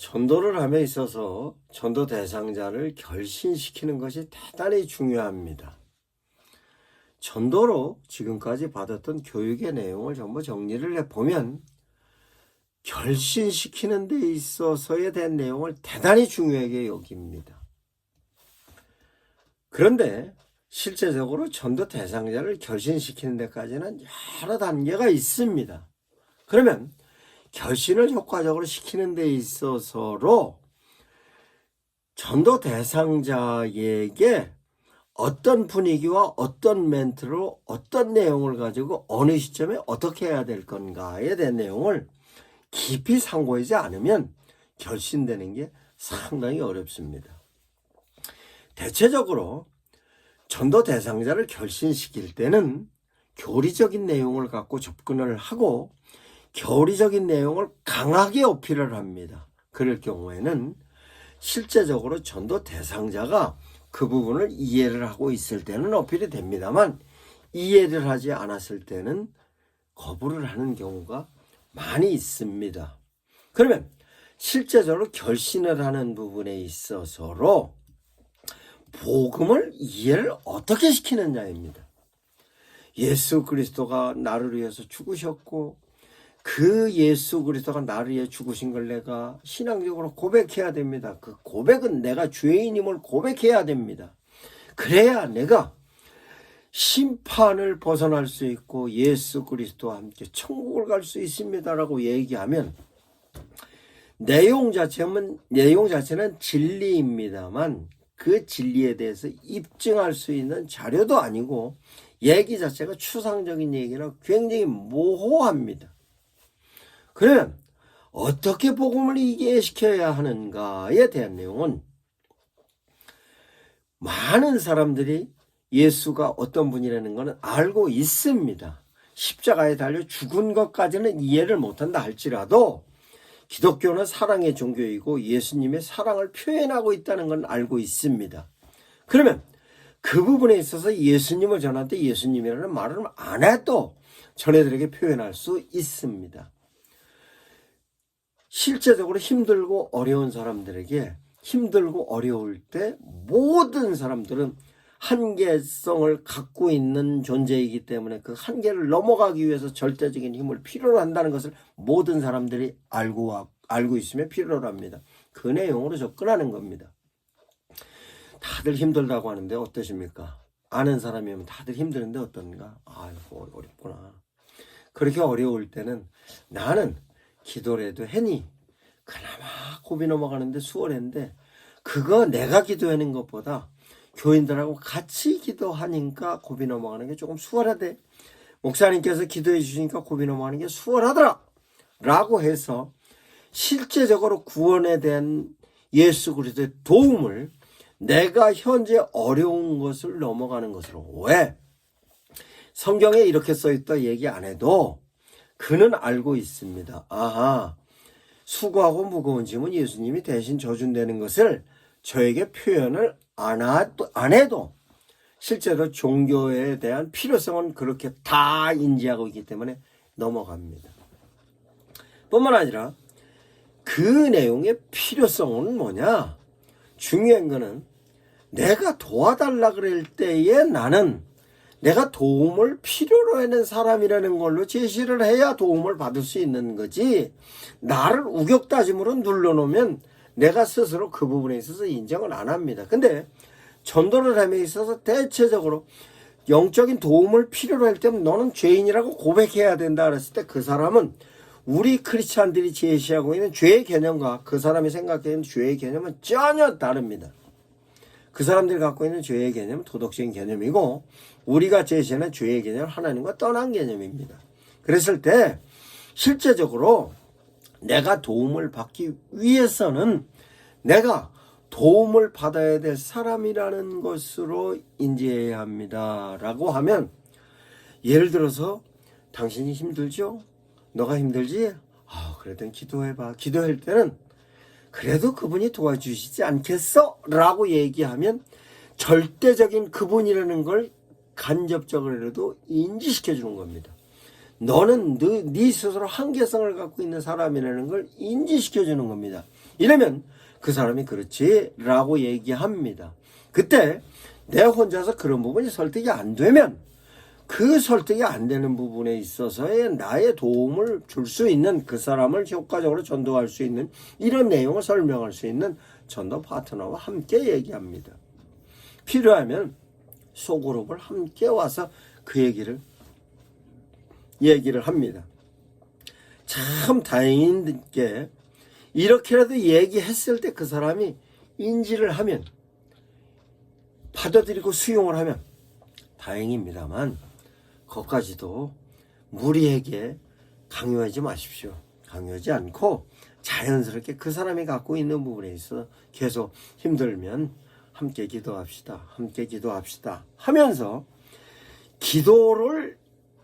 전도를 함에 있어서 전도 대상자를 결신시키는 것이 대단히 중요합니다. 전도로 지금까지 받았던 교육의 내용을 전부 정리를 해보면 결신시키는 데 있어서에 대한 내용을 대단히 중요하게 여깁니다. 그런데 실제적으로 전도 대상자를 결신시키는 데까지는 여러 단계가 있습니다. 그러면 결신을 효과적으로 시키는 데 있어서로 전도 대상자에게 어떤 분위기와 어떤 멘트로 어떤 내용을 가지고 어느 시점에 어떻게 해야 될 건가에 대한 내용을 깊이 상고하지 않으면 결신되는 게 상당히 어렵습니다. 대체적으로 전도 대상자를 결신시킬 때는 교리적인 내용을 갖고 접근을 하고 교리적인 내용을 강하게 어필을 합니다. 그럴 경우에는 실제적으로 전도 대상자가 그 부분을 이해를 하고 있을 때는 어필이 됩니다만 이해를 하지 않았을 때는 거부를 하는 경우가 많이 있습니다. 그러면 실제적으로 결신을 하는 부분에 있어서로 복음을 이해를 어떻게 시키느냐입니다. 예수 그리스도가 나를 위해서 죽으셨고 그 예수 그리스도가 나를 위해 죽으신 걸 내가 신앙적으로 고백해야 됩니다. 그 고백은 내가 죄인임을 고백해야 됩니다. 그래야 내가 심판을 벗어날 수 있고 예수 그리스도와 함께 천국을 갈 수 있습니다라고 얘기하면 내용 자체는 진리입니다만 그 진리에 대해서 입증할 수 있는 자료도 아니고 얘기 자체가 추상적인 얘기라 굉장히 모호합니다. 그러면 어떻게 복음을 이해시켜야 하는가에 대한 내용은 많은 사람들이 예수가 어떤 분이라는 것은 알고 있습니다. 십자가에 달려 죽은 것까지는 이해를 못한다 할지라도 기독교는 사랑의 종교이고 예수님의 사랑을 표현하고 있다는 건 알고 있습니다. 그러면 그 부분에 있어서 예수님을 전할 때 예수님이라는 말을 안 해도 전애들에게 표현할 수 있습니다. 실제적으로 힘들고 어려운 사람들에게 힘들고 어려울 때 모든 사람들은 한계성을 갖고 있는 존재이기 때문에 그 한계를 넘어가기 위해서 절대적인 힘을 필요로 한다는 것을 모든 사람들이 알고 있으면 필요로 합니다. 그 내용으로 접근하는 겁니다. 다들 힘들다고 하는데 어떠십니까? 아는 사람이면 다들 힘드는데 어떤가? 아이고 어렵구나. 그렇게 어려울 때는 나는 기도를 해도 해니 그나마 고비 넘어가는데 수월했는데 그거 내가 기도하는 것보다 교인들하고 같이 기도하니까 고비 넘어가는 게 조금 수월하대. 목사님께서 기도해 주시니까 고비 넘어가는 게 수월하더라 라고 해서 실제적으로 구원에 대한 예수 그리스도의 도움을 내가 현재 어려운 것을 넘어가는 것으로 왜? 성경에 이렇게 써있다 얘기 안 해도 그는 알고 있습니다. 아하, 수고하고 무거운 짐은 예수님이 대신 져준다는 것을 저에게 표현을 안 해도 실제로 종교에 대한 필요성은 그렇게 다 인지하고 있기 때문에 넘어갑니다. 뿐만 아니라 그 내용의 필요성은 뭐냐? 중요한 거는 내가 도와달라 그럴 때에 나는 내가 도움을 필요로 하는 사람이라는 걸로 제시를 해야 도움을 받을 수 있는 거지 나를 우격다짐으로 눌러놓으면 내가 스스로 그 부분에 있어서 인정을 안 합니다. 근데 전도를 함에 있어서 대체적으로 영적인 도움을 필요로 할 때면 너는 죄인이라고 고백해야 된다 그랬을 때 그 사람은 우리 크리스찬들이 제시하고 있는 죄의 개념과 그 사람이 생각하는 죄의 개념은 전혀 다릅니다. 그 사람들이 갖고 있는 죄의 개념은 도덕적인 개념이고 우리가 제시하는 죄의 개념은 하나님과 떠난 개념입니다. 그랬을 때 실제적으로 내가 도움을 받기 위해서는 내가 도움을 받아야 될 사람이라는 것으로 인지해야 합니다. 라고 하면 예를 들어서 당신이 힘들죠? 너가 힘들지? 그래도 기도해봐. 기도할 때는 그래도 그분이 도와주시지 않겠어? 라고 얘기하면 절대적인 그분이라는 걸 간접적으로라도 인지시켜 주는 겁니다. 너는 네 스스로 한계성을 갖고 있는 사람이라는 걸 인지시켜 주는 겁니다. 이러면 그 사람이 그렇지 라고 얘기합니다. 그때 내 혼자서 그런 부분이 설득이 안 되면 그 설득이 안 되는 부분에 있어서의 나의 도움을 줄 수 있는, 그 사람을 효과적으로 전도할 수 있는 이런 내용을 설명할 수 있는 전도 파트너와 함께 얘기합니다. 필요하면 소그룹을 함께 와서 그 얘기를 합니다. 참 다행인 게 이렇게라도 얘기했을 때 그 사람이 인지를 하면, 받아들이고 수용을 하면 다행입니다만, 그것까지도 무리에게 강요하지 마십시오. 강요하지 않고 자연스럽게 그 사람이 갖고 있는 부분에 있어 계속 힘들면 함께 기도합시다. 함께 기도합시다. 하면서 기도를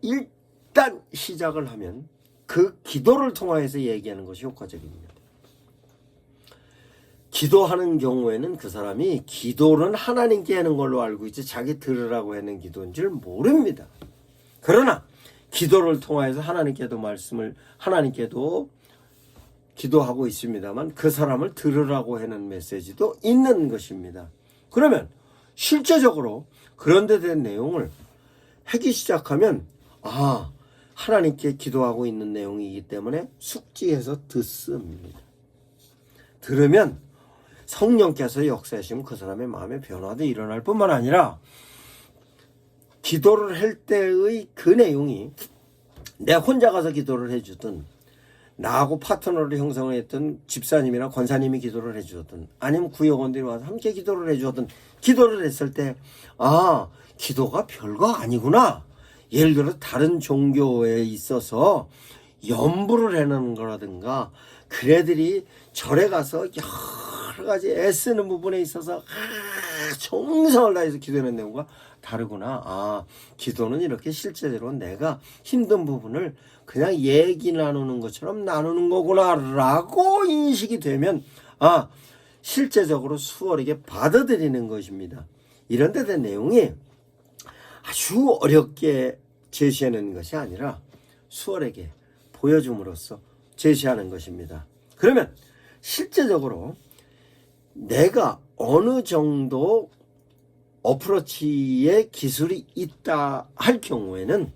일단 시작을 하면 그 기도를 통해서 얘기하는 것이 효과적입니다. 기도하는 경우에는 그 사람이 기도는 하나님께 하는 걸로 알고 있지 자기 들으라고 하는 기도인 줄 모릅니다. 그러나 기도를 통해서 하나님께도 기도하고 있습니다만 그 사람을 들으라고 하는 메시지도 있는 것입니다. 그러면 실제적으로 그런 데 대한 내용을 하기 시작하면 하나님께 기도하고 있는 내용이기 때문에 숙지해서 듣습니다. 들으면 성령께서 역사하시면 그 사람의 마음의 변화도 일어날 뿐만 아니라 기도를 할 때의 그 내용이 내 혼자 가서 기도를 해주든 나하고 파트너를 형성했던 집사님이나 권사님이 기도를 해주든 아니면 구역원들이 와서 함께 기도를 해주든 기도를 했을 때 기도가 별거 아니구나. 예를 들어 다른 종교에 있어서 연부를 해놓는 거라든가 그네들이 절에 가서 여러 가지 애쓰는 부분에 있어서 정성을 다해서 기도하는 내용과 다르구나. 기도는 이렇게 실제로 내가 힘든 부분을 그냥 얘기 나누는 것처럼 나누는 거구나 라고 인식이 되면 실제적으로 수월하게 받아들이는 것입니다. 이런 데 대한 내용이 아주 어렵게 제시하는 것이 아니라 수월하게 보여줌으로써 제시하는 것입니다. 그러면 실제적으로 내가 어느 정도 어프로치의 기술이 있다 할 경우에는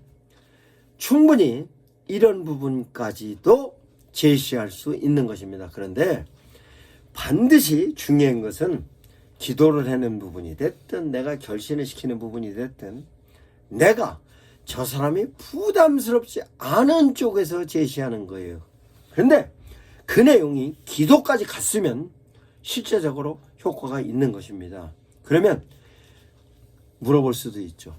충분히 이런 부분까지도 제시할 수 있는 것입니다. 그런데 반드시 중요한 것은 기도를 하는 부분이 됐든 내가 결신을 시키는 부분이 됐든 내가 저 사람이 부담스럽지 않은 쪽에서 제시하는 거예요. 그런데 그 내용이 기도까지 갔으면 실제적으로 효과가 있는 것입니다. 그러면 물어볼 수도 있죠.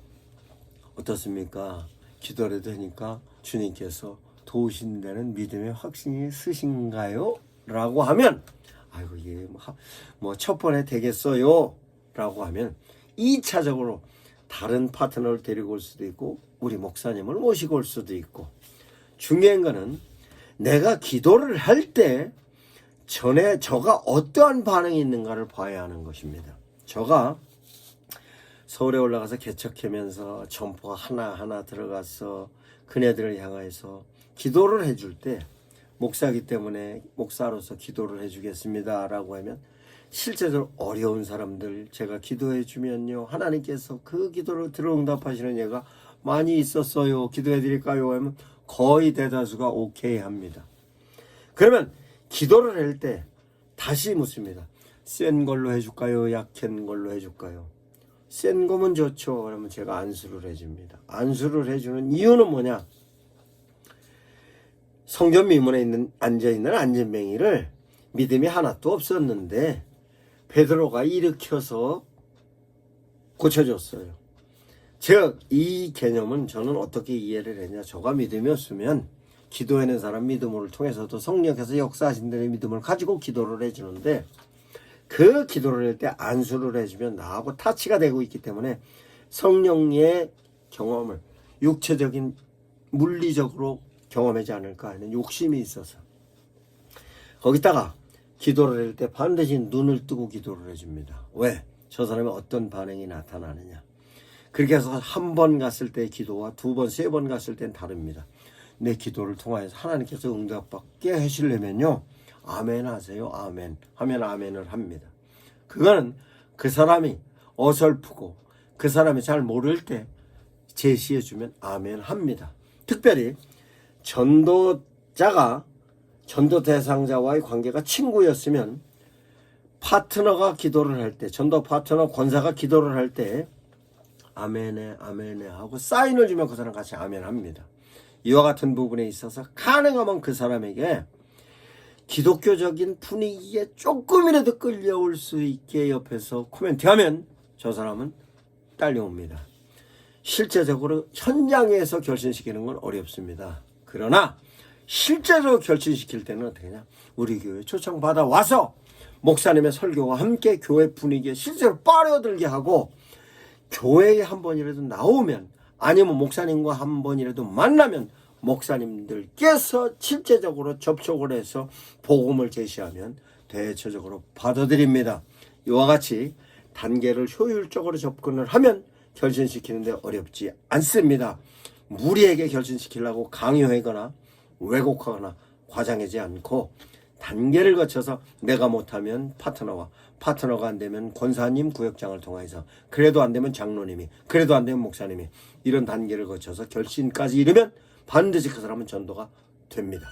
어떻습니까? 기도라도 하니까 주님께서 도우신다는 믿음의 확신이 있으신가요? 라고 하면 이게 첫 번에 되겠어요? 라고 하면 2차적으로 다른 파트너를 데리고 올 수도 있고 우리 목사님을 모시고 올 수도 있고 중요한 거는 내가 기도를 할 때 전에 저가 어떠한 반응이 있는가를 봐야 하는 것입니다. 저가 서울에 올라가서 개척하면서 점포가 하나하나 들어가서 그네들을 향해서 기도를 해줄 때 목사이기 때문에 목사로서 기도를 해주겠습니다 라고 하면 실제적으로 어려운 사람들 제가 기도해 주면요 하나님께서 그 기도를 들어응답하시는 예가 많이 있었어요. 기도해 드릴까요? 하면 거의 대다수가 오케이 합니다. 그러면 기도를 할 때 다시 묻습니다. 센 걸로 해줄까요? 약한 걸로 해줄까요? 센 거면 좋죠. 그러면 제가 안수를 해줍니다. 안수를 해주는 이유는 뭐냐? 성전 미문에 앉아있는 안전뱅이를 믿음이 하나도 없었는데 베드로가 일으켜서 고쳐줬어요. 즉 이 개념은 저는 어떻게 이해를 했냐. 저가 믿음이 없으면 기도하는 사람 믿음을 통해서도 성령께서 역사하신 대로 믿음을 가지고 기도를 해주는데 그 기도를 할 때 안수를 해주면 나하고 타치가 되고 있기 때문에 성령의 경험을 육체적인 물리적으로 경험하지 않을까 하는 욕심이 있어서 거기다가 기도를 할 때 반드시 눈을 뜨고 기도를 해줍니다. 왜? 저 사람이 어떤 반응이 나타나느냐. 그렇게 해서 한 번 갔을 때의 기도와 두 번, 세 번 갔을 땐 다릅니다. 내 기도를 통하여서 하나님께서 응답받게 하시려면요 아멘 하세요. 아멘 하면 아멘을 합니다. 그거는 그 사람이 어설프고 그 사람이 잘 모를 때 제시해 주면 아멘 합니다. 특별히 전도자가 전도 대상자와의 관계가 친구였으면 파트너가 기도를 할 때, 전도 파트너 권사가 기도를 할 때 아멘에 아멘에 하고 사인을 주면 그 사람 같이 아멘 합니다. 이와 같은 부분에 있어서 가능하면 그 사람에게 기독교적인 분위기에 조금이라도 끌려올 수 있게 옆에서 코멘트하면 저 사람은 딸려옵니다. 실제적으로 현장에서 결신시키는 건 어렵습니다. 그러나 실제로 결신시킬 때는 어떻게 하냐, 우리 교회 초청받아 와서 목사님의 설교와 함께 교회 분위기에 실제로 빠져들게 하고, 교회에 한 번이라도 나오면, 아니면 목사님과 한 번이라도 만나면 목사님들께서 실제적으로 접촉을 해서 복음을 제시하면 대체적으로 받아들입니다. 이와 같이 단계를 효율적으로 접근을 하면 결신시키는데 어렵지 않습니다. 무리에게 결신시키려고 강요하거나 왜곡하거나 과장하지 않고 단계를 거쳐서 내가 못하면 파트너가 안 되면 권사님, 구역장을 통해서, 그래도 안 되면 장로님이, 그래도 안 되면 목사님이, 이런 단계를 거쳐서 결신까지 이르면 반드시 그 사람은 전도가 됩니다.